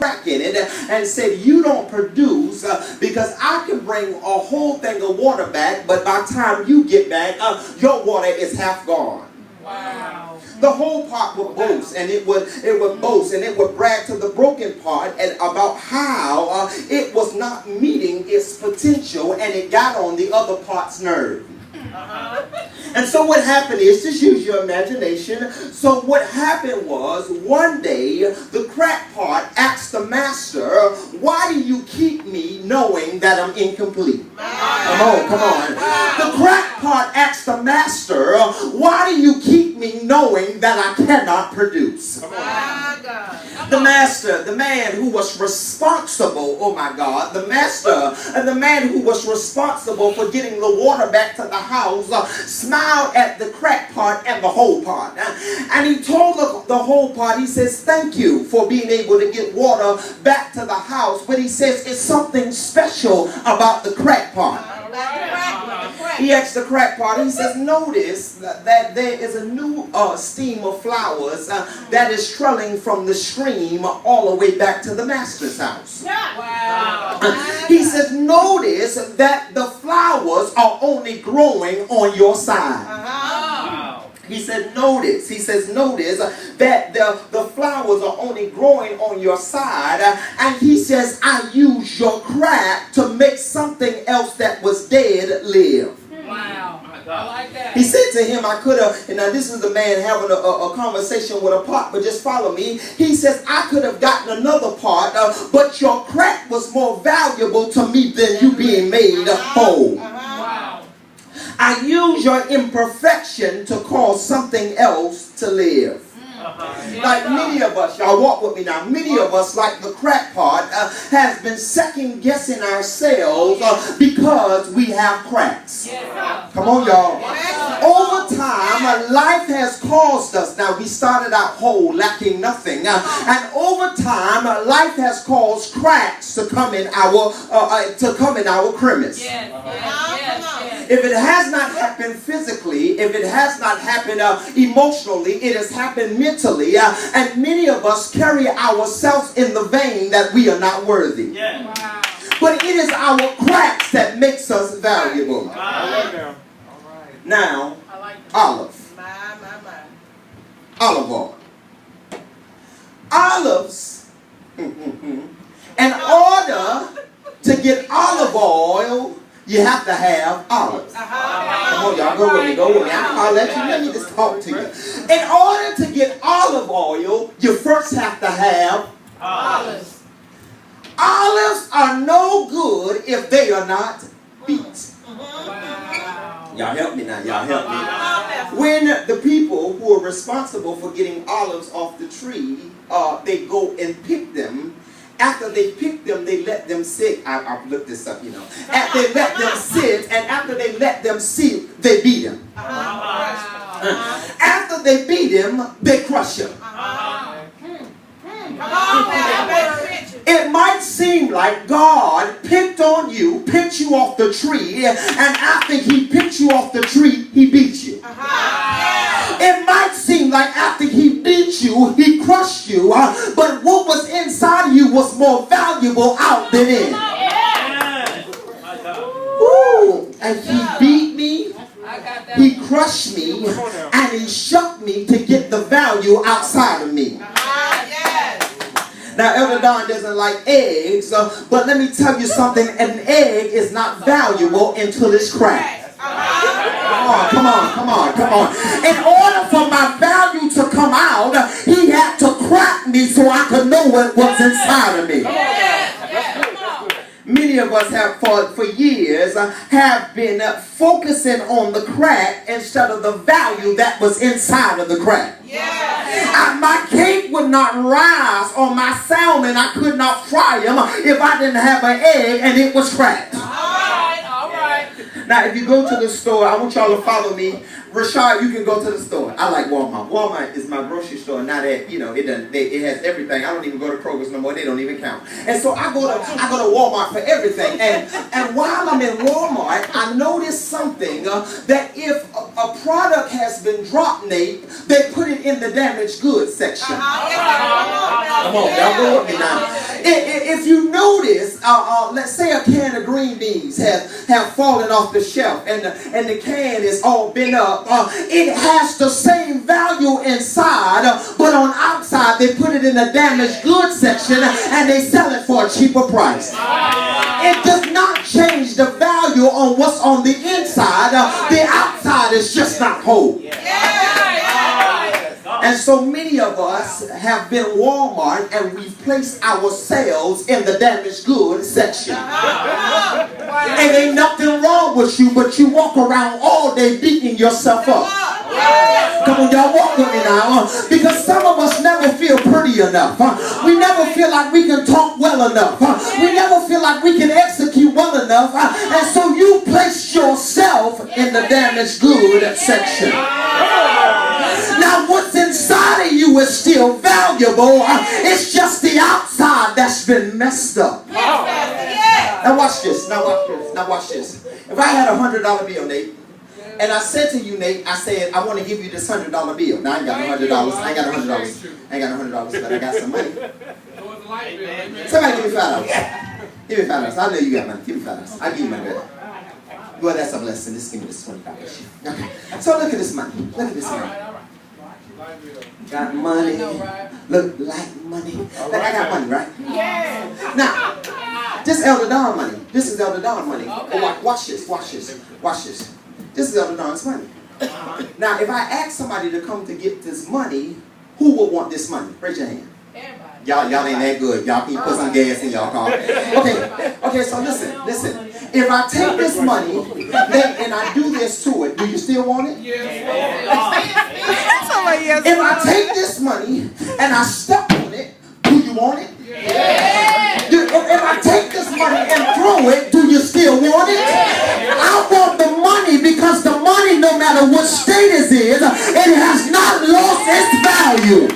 crack in it and said, you don't produce because I can bring a whole thing of water back, but by the time you get back, your water is half gone. Wow. The whole part would boast, and it would boast, and it would brag to the broken part and about how it was not meeting its potential, and it got on the other part's nerve. And so what happened is, just use your imagination. So what happened was, one day the crack part asked the master, why do you keep me knowing that I'm incomplete? Come on. The crack part asked the master, why do you keep me knowing that I cannot produce? The master, the man who was responsible, oh my God, the master and the man who was responsible for getting the water back to the house smiled at the crack part and the whole part. And he told the whole part, he says, thank you for being able to get water back to the house. But he says it's something special about the crack part. He asked the crack part, he says, notice that there is a new stream of flowers that is trailing from the stream all the way back to the master's house. He says, notice that the flowers are only growing on your side. He said, notice that the flowers are only growing on your side. And he says, I use your crack to make something else that was dead live. Wow. I like that. He said to him, I could have, and now this is the man having a conversation with a pot, but just follow me. He says, I could have gotten another part, but your crack was more valuable to me than you being made whole. Wow. I use your imperfection to cause something else to live. Like many of us, y'all walk with me now, many of us, like the crack part, has been second guessing ourselves because we have cracks. Come on, y'all. Over time, life has caused us, now we started out whole, lacking nothing, and over time, life has caused cracks to come in our crevice. If it has not happened physically, if it has not happened emotionally, it has happened mentally, and many of us carry ourselves in the vein that we are not worthy. But it is our cracks that makes us valuable. Now, olive. Olive oil. Olives, in order to get olive oil, you have to have olives. Come on, y'all, go with me. Let me just talk to you. In order to get olive oil, you first have to have olives. Olives are no good if they are not beat. Y'all help me now, y'all help me. When the people who are responsible for getting olives off the tree, they go and pick them. After they pick them, they let them sit. I've looked this up, you know. After they let them sit, and after they let them sit, they beat them. After they beat them, they crush them. It might seem like God picked on you, picked you off the tree, and after he picked you off the tree, he beat you. It might seem like after he beat you, he crushed you, but what was inside of you was more valuable out than in. Woo! And he beat me, he crushed me, and he shook me to get the value outside of me. Now, Elder Don doesn't like eggs, but let me tell you something, an egg is not valuable until it's cracked. Come on. In order for my value to come out, he had to crack me so I could know what was inside of me. Many of us have, for years, have been focusing on the crack instead of the value that was inside of the crack. My cake would not rise, or my salmon, I could not fry them if I didn't have an egg and it was cracked. Now, if you go to the store, I want y'all to follow me. Rashad, you can go to the store. I like Walmart. Walmart is my grocery store. Not that, you know, it has everything. I don't even go to Kroger's no more. They don't even count. And so I go to Walmart for everything. And while I'm in Walmart, I noticed something that if a product has been dropped, Nate, they put it in the damaged goods section. Come on, y'all go with me now. If you notice, let's say a can of green beans have fallen off the shelf and the can is all bent up. It has the same value inside, but on outside they put it in the damaged goods section and they sell it for a cheaper price. It does not change the value on what's on the inside. The outside is just not whole. And so many of us have been Walmart and we've placed ourselves in the damaged goods section. And ain't nothing wrong with you, but you walk around all day beating yourself up. Come on, y'all, walk with me now. Because some of us never feel pretty enough. We never feel like we can talk well enough. We never feel like we can execute well enough. And so you place yourself in the damaged goods section. Now what's inside of you is still valuable. It's just the outside that's been messed up. Now watch this. Now watch this. Now watch this. If I had $100 bill, Nate, and I said to you, Nate, I said, I want to give you this $100 bill. Now I ain't got no $100. I ain't got no $100. I ain't got no $100, but I got some money. Somebody give me $5. Give me $5. I know you got money. Give me $5. I'll give you money back. Well, that's a blessing. Just give me this $20. Okay. So look at this money. Look at this money. Got money. Look like money. Like I got money, right? Yeah. Now, this Elder Don money. This is Elder Don money. Okay. Watch this. Watch this. Watch this. This is Elder Don's money. Now, if I ask somebody to come to get this money, who would want this money? Raise your hand. Y'all ain't that good. Y'all can put some gas in y'all car. Okay, so listen. If I take this money and I do this to it, do you still want it? If I take this money and I step on it, do you want it? If I take this money and throw it, do you still want it? I want the money because the money, no matter what state it is, it has not lost its value.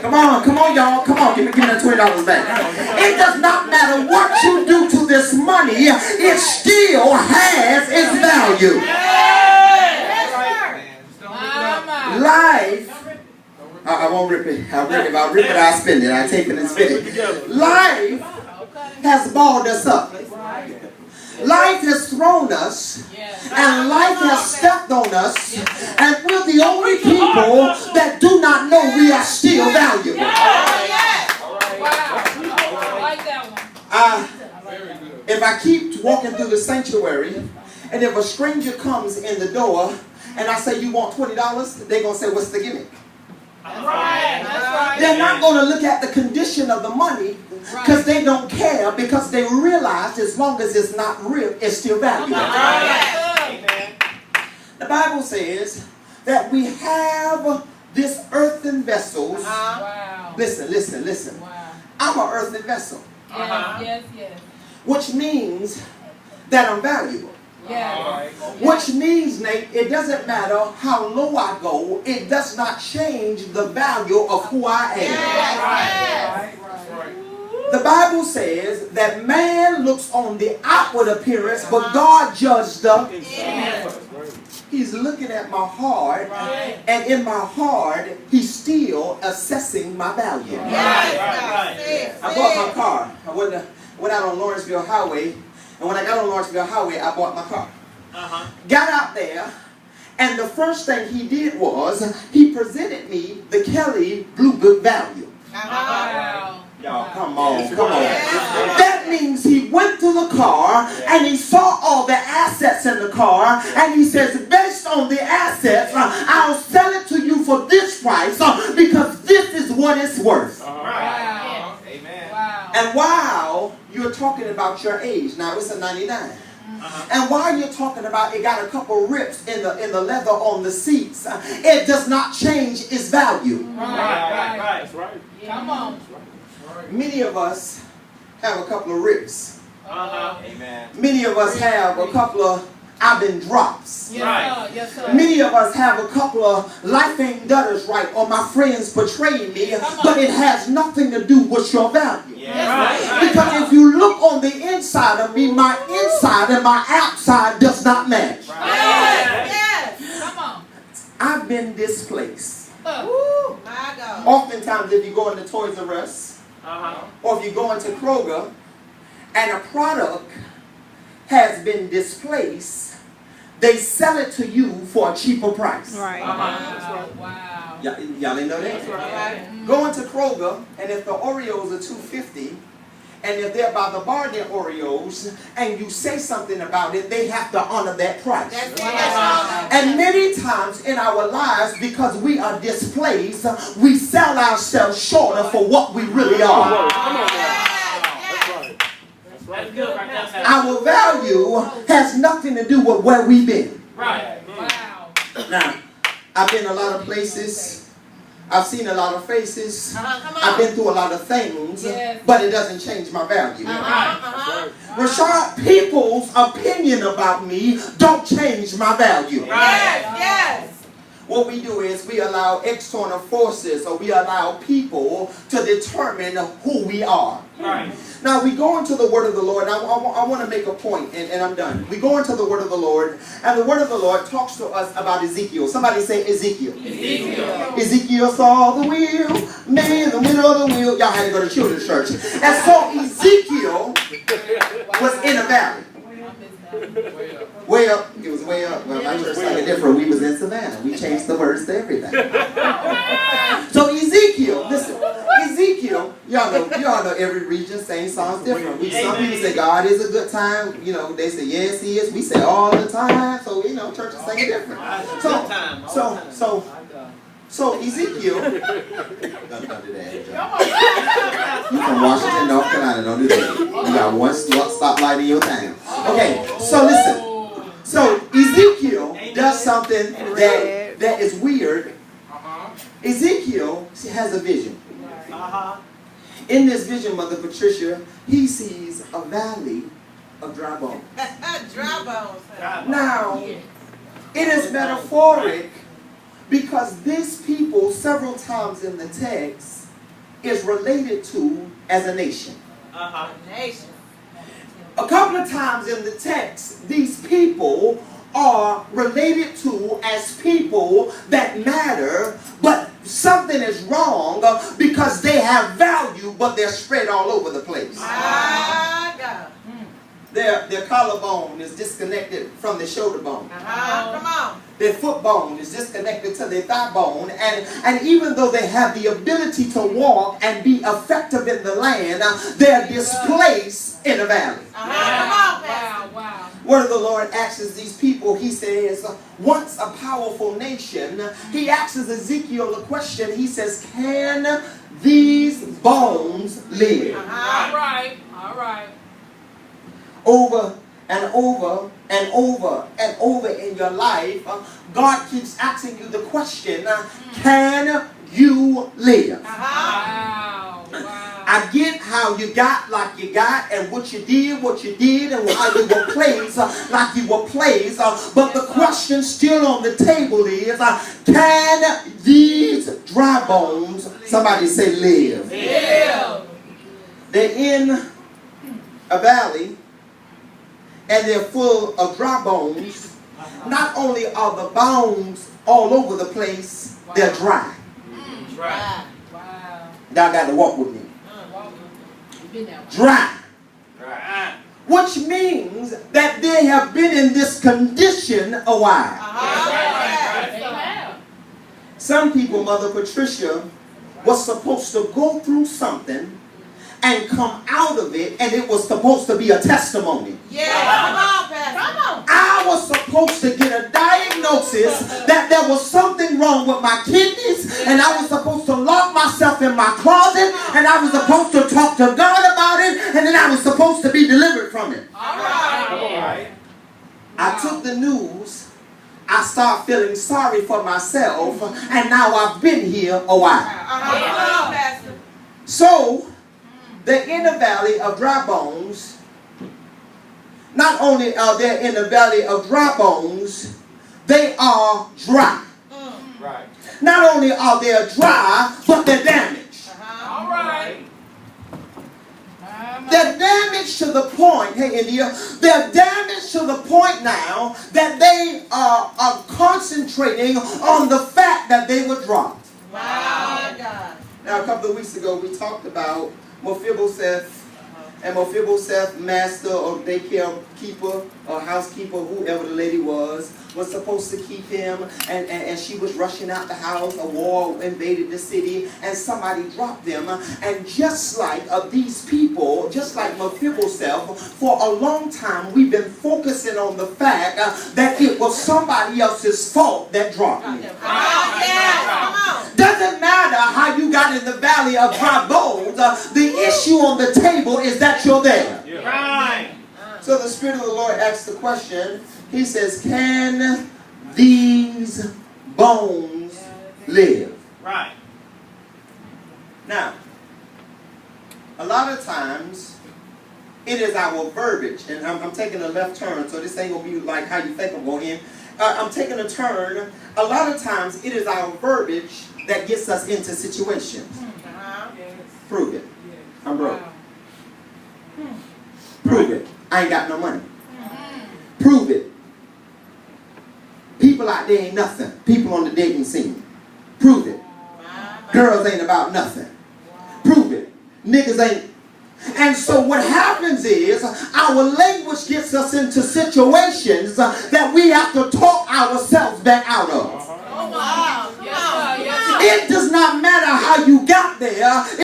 Come on, y'all. Come on, give me that $20 back. It does not matter what you do to this money, it still has its value. Life, I won't rip it. I'll rip it. I'll rip it, I'll spend it. I'll take it and spend it. Life has balled us up. Life has thrown us, and life has stepped on us, and we're the only people that do not know we are still valuable. If I keep walking through the sanctuary, and if a stranger comes in the door, and I say, you want $20, they're going to say, what's the gimmick? They're not going to look at the condition of the money because they don't care, because they realize as long as it's not real, it's still valuable. The Bible says that we have this earthen vessels. Listen. I'm an earthen vessel. Which means that I'm valuable. Which means, Nate, it doesn't matter how low I go, it does not change the value of who I am. The Bible says that man looks on the outward appearance, but God judged the inward. He's looking at my heart, and in my heart, he's still assessing my value. I bought my car. I went out on Lawrenceville Highway. And when I got on Lawrenceville Highway, I bought my car. Got out there, and the first thing he did was he presented me the Kelly Blue Book value. Y'all, come on. That means he went to the car and he saw all the assets in the car, and he says, based on the assets, I'll sell it to you for this price because this is what it's worth. And while you're talking about your age, now it's a 99. And while you're talking about it got a couple rips in the leather on the seats, it does not change its value. Right. Come on. Many of us have a couple of rips. Many of us have a couple of I've been drops. Yes, sir. Many of us have a couple of life ain't done us right, or my friends betrayed me, but it has nothing to do with your value. Because if you look on the inside of me, my inside and my outside does not match. Come on. I've been displaced. Woo, my God. Oftentimes, if you go into Toys R Us, or if you go into Kroger, and a product has been displaced, they sell it to you for a cheaper price. Right. Wow. Y'all didn't know that? That's right. Go into Kroger, and if the Oreos are $2.50, and if they're by the bargain Oreos, and you say something about it, they have to honor that price. That's it. That's all. And many times in our lives, because we are displaced, we sell ourselves shorter for what we really are. That's good right there. Our value has nothing to do with where we've been. Right. Wow. Now, I've been a lot of places. I've seen a lot of faces. Come I've on. been through a lot of things, Yes. but it doesn't change my value. Rashad, people's opinion about me don't change my value. Yes, yes. What we do is we allow external forces, or we allow people to determine who we are. Right. Now we go into the Word of the Lord. I want to make a point, and I'm done. We go into the Word of the Lord, and the Word of the Lord talks to us about Ezekiel. Somebody say Ezekiel. Ezekiel. Ezekiel saw the wheel, man in the middle of the wheel. Y'all had to go to children's church. And so Ezekiel was in a valley. Way up. It was way up. Well, my church started different. We was in Savannah. We changed the words to everything. So Ezekiel, listen. Ezekiel, y'all know every region sings songs different. Some people say God is a good time. You know, they say yes He is. We say all the time. So churches sing it different. So Ezekiel. Don't do that. You from Washington, North Carolina? Don't do that. You got one stoplight in your town. Okay. So listen. So Ezekiel does something that is weird. Ezekiel has a vision. In this vision, Mother Patricia, he sees a valley of dry bones. Dry bones. Now, it is metaphoric because this people, several times in the text, is related to as a nation. Nation. A couple of times in the text, these people are related to as people that matter, but something is wrong because they have value, but they're spread all over the place. My God. Their collarbone is disconnected from their shoulder bone. Come on. Their foot bone is disconnected to their thigh bone. And even though they have the ability to walk and be effective in the land, they're displaced in a valley. Come on, Pastor. Wow. Word of the Lord asks these people, he says, once a powerful nation, he asks Ezekiel a question. He says, can these bones live? All right. All right. Over and over and over and over in your life, God keeps asking you the question, can you live? Wow. Wow. I get how you got like you got, and what you did, and how you were placed like you were placed. But the question still on the table is, can these dry bones, somebody say live? Live. They're in a valley, and they're full of dry bones. Not only are the bones all over the place, they're dry. Wow. Y'all got to walk with me. Been there. Dry. Which means that they have been in this condition a while. Some people, Mother Patricia, was supposed to go through something and come out of it, and it was supposed to be a testimony. Yeah, come on, Pastor. Come on. I was supposed to get a diagnosis that there was something wrong with my kidneys, and I was supposed to lock myself in my closet, and I was supposed to talk to God about it, and then I was supposed to be delivered from it. All right. I took the news, I started feeling sorry for myself, and now I've been here a while. Come on, Pastor. So, they're in the valley of dry bones. Not only are they in the valley of dry bones, they are dry. Right. Not only are they dry, but they're damaged. All right. They're damaged to the point, hey India, they're damaged to the point now that they are concentrating on the fact that they were dry. Now, a couple of weeks ago, we talked about Mephibosheth, and Mephibosheth, master or daycare keeper or housekeeper, whoever the lady was supposed to keep him, and she was rushing out the house. A war invaded the city, and somebody dropped them. And just like these people, just like Mephibosheth, for a long time we've been focusing on the fact that it was somebody else's fault that dropped me. Come on. Doesn't matter how you got in the valley of dry bones. The issue on the table is that you're there. Yeah. Right. So the Spirit of the Lord asks the question. He says, can these bones live? Right. Now, a lot of times, it is our verbiage. And I'm taking a left turn, so this ain't going to be like how you think I'm going in. I'm taking a turn. A lot of times, it is our verbiage that gets us into situations. Prove it. I'm broke. Prove it. I ain't got no money. Prove it. People out there ain't nothing. People on the dating scene. Prove it. Girls ain't about nothing. Prove it. Niggas ain't. And so what happens is our language gets us into situations that we have to talk ourselves back out of. Oh, wow. It does not matter how you got there.